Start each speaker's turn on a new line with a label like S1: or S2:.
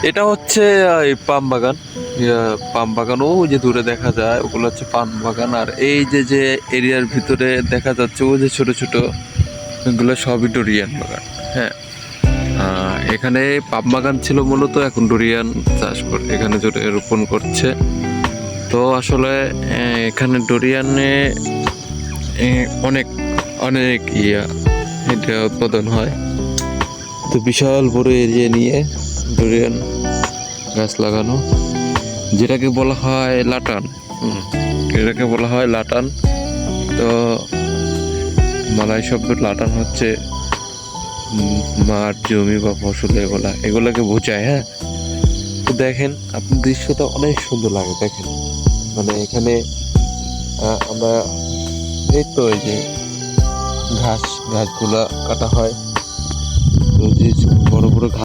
S1: এটা হচ্ছে এই পাম বাগান। পাম বাগান ও যে দূরে দেখা যায় ওগুলো হচ্ছে পাম বাগান। আর এই যে যে এরিয়ার ভিতরে দেখা যাচ্ছে ও যে ছোট ছোট এগুলো সবই ডোরিয়ান বাগান। হ্যাঁ, এখানে পাম বাগান ছিল মূলত, এখন ডোরিয়ান চাষ করে এখানে রোপণ করছে। তো আসলে এখানে ডোরিয়ানে অনেক অনেক এটা উৎপাদন হয়। তো বিশাল বড় এরিয়া নিয়ে ডোরিয়ান গাছ লাগানো, যেটাকে বলা হয় লাটান। এটাকে বলা হয় লাটান। তো মালয় শব্দ লাটান হচ্ছে মাঠ জমি বা ফসল, এগুলাকে বোঝায়। হ্যাঁ, তো দেখেন আপনি দৃশ্যটা অনেক সুন্দর লাগে। দেখেন মানে এখানে আমরা এই তো এই যে ঘাসগুলা কাটা হয়, তো যে বড় বড় ঘাস